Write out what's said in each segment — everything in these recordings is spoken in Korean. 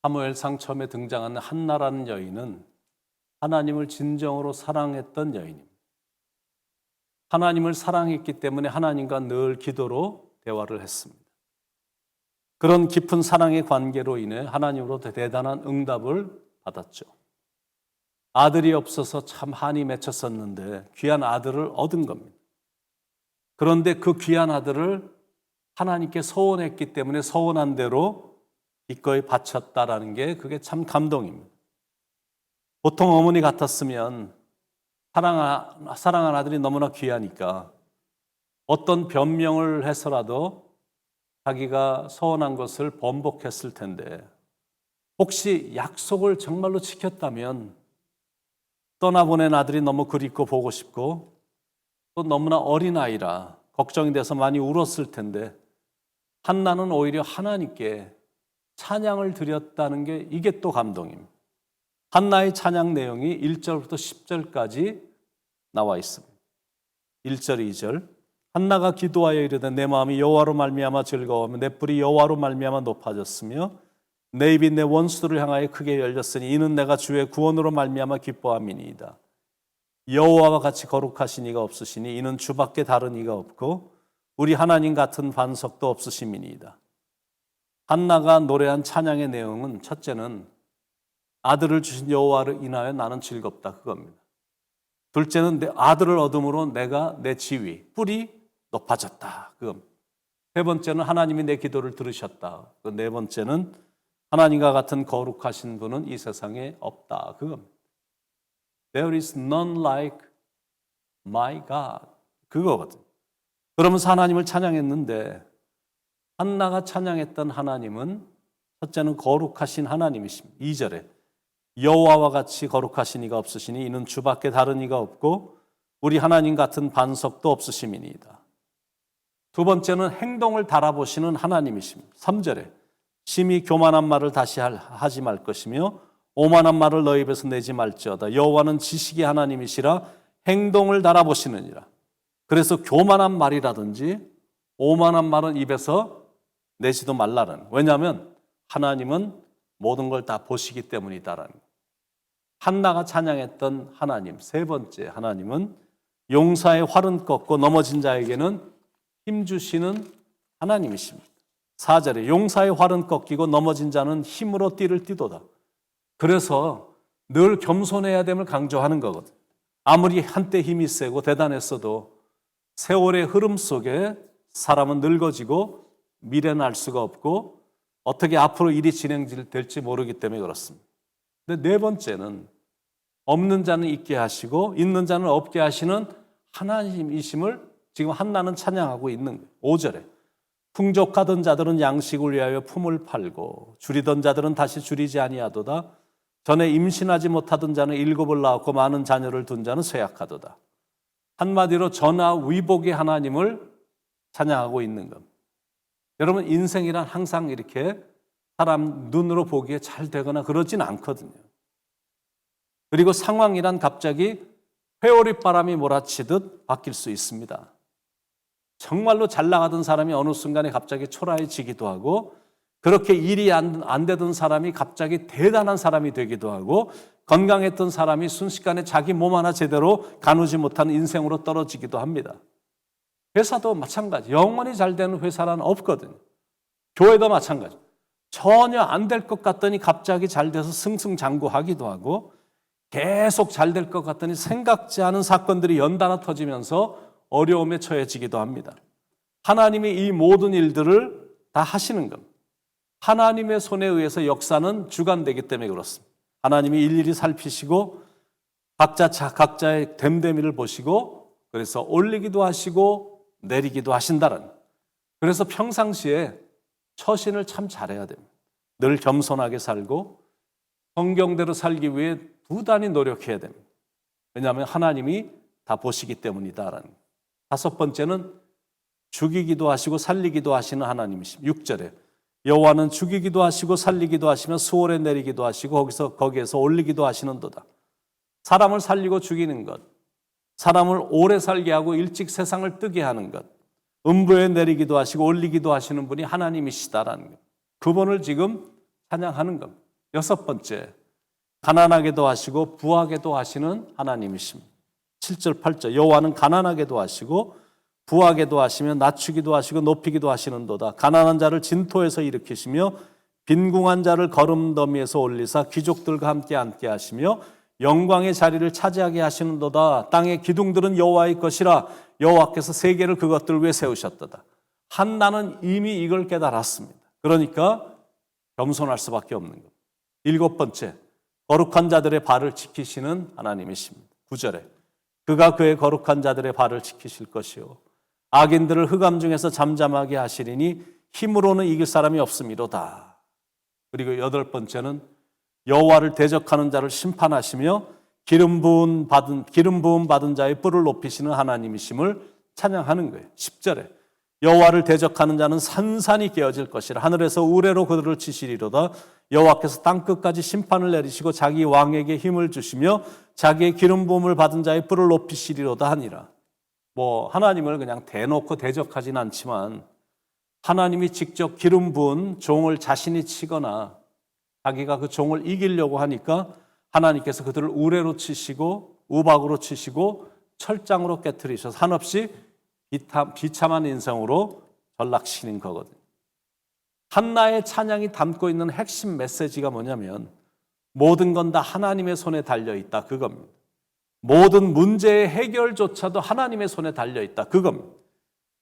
사무엘상 처음에 등장하는 한나라는 여인은 하나님을 진정으로 사랑했던 여인입니다. 하나님을 사랑했기 때문에 하나님과 늘 기도로 대화를 했습니다. 그런 깊은 사랑의 관계로 인해 하나님으로부터 대단한 응답을 받았죠. 아들이 없어서 참 한이 맺혔었는데 귀한 아들을 얻은 겁니다. 그런데 그 귀한 아들을 하나님께 서원했기 때문에 서원한 대로 기꺼이 바쳤다라는 게 그게 참 감동입니다. 보통 어머니 같았으면 사랑한 아들이 너무나 귀하니까 어떤 변명을 해서라도 자기가 서원한 것을 번복했을 텐데 혹시 약속을 정말로 지켰다면 떠나보낸 아들이 너무 그립고 보고 싶고 또 너무나 어린아이라 걱정이 돼서 많이 울었을 텐데 한나는 오히려 하나님께 찬양을 드렸다는 게 이게 또 감동입니다. 한나의 찬양 내용이 1절부터 10절까지 나와 있습니다. 1절, 2절 한나가 기도하여 이르되 내 마음이 여호와로 말미암아 즐거워하며 내 뿔이 여호와로 말미암아 높아졌으며 내 입이 내 원수들을 향하여 크게 열렸으니 이는 내가 주의 구원으로 말미암아 기뻐함이니이다. 여호와와 같이 거룩하신 이가 없으시니 이는 주밖에 다른 이가 없고 우리 하나님 같은 반석도 없으심이니이다. 한나가 노래한 찬양의 내용은 첫째는 아들을 주신 여호와를 인하여 나는 즐겁다 그겁니다. 둘째는 내 아들을 얻음으로 내가 내 지위, 뿔이 높아졌다 그겁니다. 세 번째는 하나님이 내 기도를 들으셨다. 네 번째는 하나님과 같은 거룩하신 분은 이 세상에 없다 그겁니다. There is none like my God. 그거거든. 그러면서 하나님을 찬양했는데 한나가 찬양했던 하나님은 첫째는 거룩하신 하나님이십니다. 2절에 여호와와 같이 거룩하신 이가 없으시니 이는 주밖에 다른 이가 없고 우리 하나님 같은 반석도 없으심이니이다. 두 번째는 행동을 달아보시는 하나님이십니다. 3절에 심히 교만한 말을 다시 하지 말 것이며 오만한 말을 너희 입에서 내지 말지어다. 여호와는 지식의 하나님이시라 행동을 달아보시느니라. 그래서 교만한 말이라든지 오만한 말은 입에서 내지도 말라는. 왜냐하면 하나님은 모든 걸 다 보시기 때문이다라는. 한나가 찬양했던 하나님, 세 번째 하나님은 용사의 활은 꺾고 넘어진 자에게는 힘주시는 하나님이십니다. 4절에 용사의 활은 꺾이고 넘어진 자는 힘으로 띠를 띠도다. 그래서 늘 겸손해야 됨을 강조하는 거거든. 아무리 한때 힘이 세고 대단했어도 세월의 흐름 속에 사람은 늙어지고 미래는 알 수가 없고 어떻게 앞으로 일이 진행될지 모르기 때문에 그렇습니다. 근데 네 번째는 없는 자는 있게 하시고 있는 자는 없게 하시는 하나님이심을 지금 한나는 찬양하고 있는 거예요. 5절에 풍족하던 자들은 양식을 위하여 품을 팔고 줄이던 자들은 다시 줄이지 아니하도다. 전에 임신하지 못하던 자는 7을 낳았고 많은 자녀를 둔 자는 쇠약하도다. 한마디로 전하 위복의 하나님을 찬양하고 있는 겁니다. 여러분 인생이란 항상 이렇게 사람 눈으로 보기에 잘 되거나 그러진 않거든요. 그리고 상황이란 갑자기 회오리바람이 몰아치듯 바뀔 수 있습니다. 정말로 잘 나가던 사람이 어느 순간에 갑자기 초라해지기도 하고 그렇게 일이 안 되던 사람이 갑자기 대단한 사람이 되기도 하고 건강했던 사람이 순식간에 자기 몸 하나 제대로 가누지 못하는 인생으로 떨어지기도 합니다. 회사도 마찬가지. 영원히 잘 되는 회사란 없거든요. 교회도 마찬가지. 전혀 안 될 것 같더니 갑자기 잘 돼서 승승장구하기도 하고 계속 잘 될 것 같더니 생각지 않은 사건들이 연달아 터지면서 어려움에 처해지기도 합니다. 하나님이 이 모든 일들을 다 하시는 겁니다. 하나님의 손에 의해서 역사는 주관되기 때문에 그렇습니다. 하나님이 일일이 살피시고 각자의 됨됨이를 보시고 그래서 올리기도 하시고 내리기도 하신다는. 그래서 평상시에 처신을 참 잘해야 됩니다. 늘 겸손하게 살고 성경대로 살기 위해 부단히 노력해야 됩니다. 왜냐하면 하나님이 다 보시기 때문이다라는. 다섯 번째는 죽이기도 하시고 살리기도 하시는 하나님이십니다. 6절에 여호와는 죽이기도 하시고 살리기도 하시며 수월에 내리기도 하시고 거기에서 올리기도 하시는도다. 사람을 살리고 죽이는 것, 사람을 오래 살게 하고 일찍 세상을 뜨게 하는 것, 음부에 내리기도 하시고 올리기도 하시는 분이 하나님이시다라는 것. 그분을 지금 찬양하는 겁니다. 6번째, 가난하게도 하시고 부하게도 하시는 하나님이십니다. 7절, 8절, 여호와는 가난하게도 하시고 부하게도 하시며 낮추기도 하시고 높이기도 하시는도다. 가난한 자를 진토에서 일으키시며 빈궁한 자를 거름더미에서 올리사 귀족들과 함께 앉게 하시며 영광의 자리를 차지하게 하시는도다. 땅의 기둥들은 여호와의 것이라 여호와께서 세계를 그것들을 위해 세우셨도다. 한나는 이미 이걸 깨달았습니다. 그러니까 겸손할 수밖에 없는 겁니다. 7번째, 거룩한 자들의 발을 지키시는 하나님이십니다. 9절에 그가 그의 거룩한 자들의 발을 지키실 것이요 악인들을 흑암 중에서 잠잠하게 하시리니 힘으로는 이길 사람이 없음이로다. 그리고 8번째는 여호와를 대적하는 자를 심판하시며 기름 부음 받은 자의 뿔을 높이시는 하나님이심을 찬양하는 거예요. 10절에 여호와를 대적하는 자는 산산이 깨어질 것이라 하늘에서 우레로 그들을 치시리로다. 여호와께서 땅끝까지 심판을 내리시고 자기 왕에게 힘을 주시며 자기의 기름 부음을 받은 자의 뿔을 높이시리로다 하니라. 하나님을 그냥 대놓고 대적하진 않지만 하나님이 직접 기름 부은 종을 자신이 치거나 자기가 그 종을 이기려고 하니까 하나님께서 그들을 우레로 치시고 우박으로 치시고 철장으로 깨트리셔서 한없이 비참한 인생으로 전락시키는 거거든요. 한나의 찬양이 담고 있는 핵심 메시지가 뭐냐면 모든 건 다 하나님의 손에 달려있다, 그겁니다. 모든 문제의 해결조차도 하나님의 손에 달려있다, 그겁니다.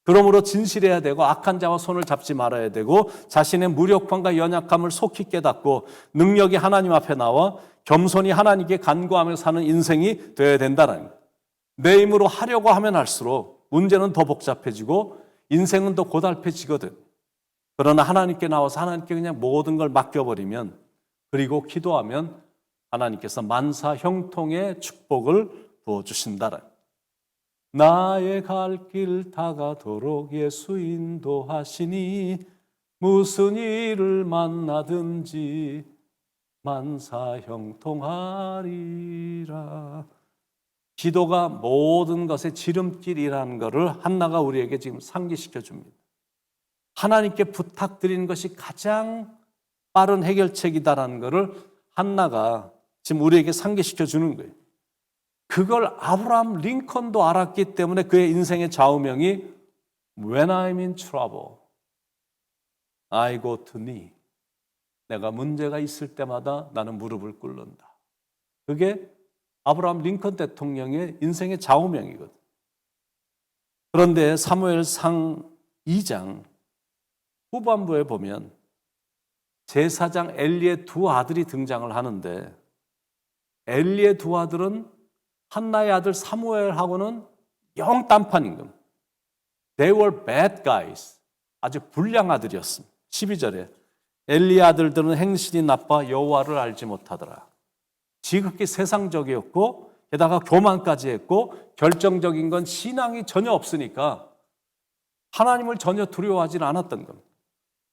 그러므로 진실해야 되고 악한 자와 손을 잡지 말아야 되고 자신의 무력함과 연약함을 속히 깨닫고 능력이 하나님 앞에 나와 겸손히 하나님께 간구하며 사는 인생이 되어야 된다는 거예요. 내 힘으로 하려고 하면 할수록 문제는 더 복잡해지고 인생은 더 고달퍼지거든. 그러나 하나님께 나와서 하나님께 그냥 모든 걸 맡겨버리면 그리고 기도하면 하나님께서 만사 형통의 축복을 부어주신다는 거예요. 나의 갈 길 다가도록 예수 인도하시니 무슨 일을 만나든지 만사 형통하리라. 기도가 모든 것의 지름길이라는 것을 한나가 우리에게 지금 상기시켜 줍니다. 하나님께 부탁드리는 것이 가장 빠른 해결책이다라는 것을 한나가 지금 우리에게 상기시켜 주는 거예요. 그걸 아브라함 링컨도 알았기 때문에 그의 인생의 좌우명이 When I'm in trouble, I go to knee. 내가 문제가 있을 때마다 나는 무릎을 꿇는다. 그게 아브라함 링컨 대통령의 인생의 좌우명이거든. 그런데 사무엘상 2장 후반부에 보면 제사장 엘리의 두 아들이 등장을 하는데 엘리의 두 아들은 한나의 아들 사무엘하고는 영 딴판인 겁니다. They were bad guys. 아주 불량 아들이었습니다. 12절에 엘리의 아들들은 행실이 나빠 여호와를 알지 못하더라. 지극히 세상적이었고 게다가 교만까지 했고 결정적인 건 신앙이 전혀 없으니까 하나님을 전혀 두려워하지 않았던 겁니다.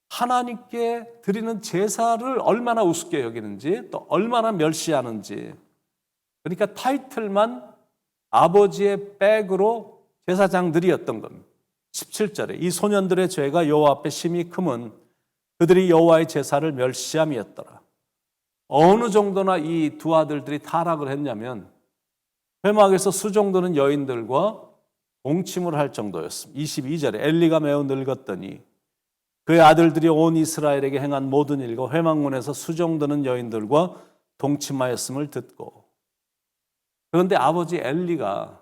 하나님께 드리는 제사를 얼마나 우습게 여기는지 또 얼마나 멸시하는지. 그러니까 타이틀만 아버지의 백으로 제사장들이었던 겁니다. 17절에 이 소년들의 죄가 여호와 앞에 심히 크면 그들이 여호와의 제사를 멸시함이었더라. 어느 정도나 이 두 아들들이 타락을 했냐면 회막에서 수종드는 여인들과 동침을 할 정도였습니다. 22절에 엘리가 매우 늙었더니 그의 아들들이 온 이스라엘에게 행한 모든 일과 회막문에서 수종드는 여인들과 동침하였음을 듣고. 그런데 아버지 엘리가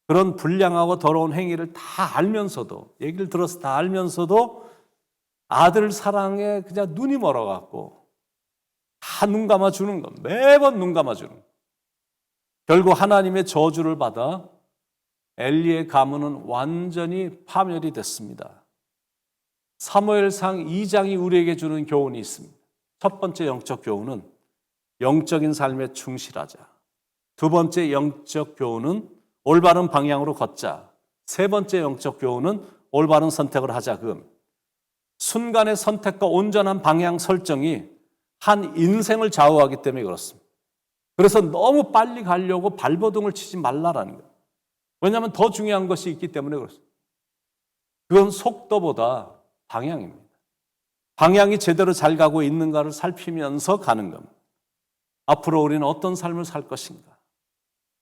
그런 불량하고 더러운 행위를 다 알면서도, 얘기를 들어서 다 알면서도 아들 사랑에 그냥 눈이 멀어갖고 다 눈 감아주는 것, 매번 눈 감아주는 것. 결국 하나님의 저주를 받아 엘리의 가문은 완전히 파멸이 됐습니다. 사무엘상 2장이 우리에게 주는 교훈이 있습니다. 첫 번째 영적 교훈은 영적인 삶에 충실하자. 두 번째 영적 교훈은 올바른 방향으로 걷자. 세 번째 영적 교훈은 올바른 선택을 하자. 순간의 선택과 온전한 방향 설정이 한 인생을 좌우하기 때문에 그렇습니다. 그래서 너무 빨리 가려고 발버둥을 치지 말라라는 거예요. 왜냐하면 더 중요한 것이 있기 때문에 그렇습니다. 그건 속도보다 방향입니다. 방향이 제대로 잘 가고 있는가를 살피면서 가는 겁니다. 앞으로 우리는 어떤 삶을 살 것인가?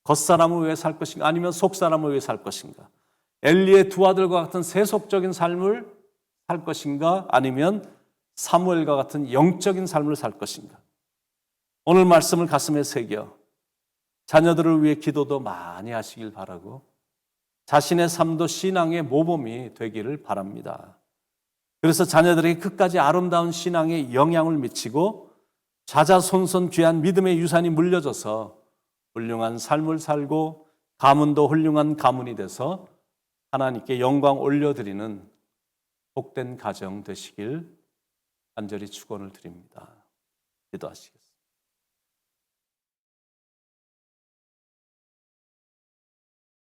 겉사람을 위해 살 것인가? 아니면 속사람을 위해 살 것인가? 엘리의 두 아들과 같은 세속적인 삶을 살 것인가? 아니면 사무엘과 같은 영적인 삶을 살 것인가? 오늘 말씀을 가슴에 새겨 자녀들을 위해 기도도 많이 하시길 바라고 자신의 삶도 신앙의 모범이 되기를 바랍니다. 그래서 자녀들에게 끝까지 아름다운 신앙에 영향을 미치고 자자손손 귀한 믿음의 유산이 물려져서 훌륭한 삶을 살고 가문도 훌륭한 가문이 돼서 하나님께 영광 올려드리는 복된 가정 되시길 간절히 축원을 드립니다. 기도하시겠습니다.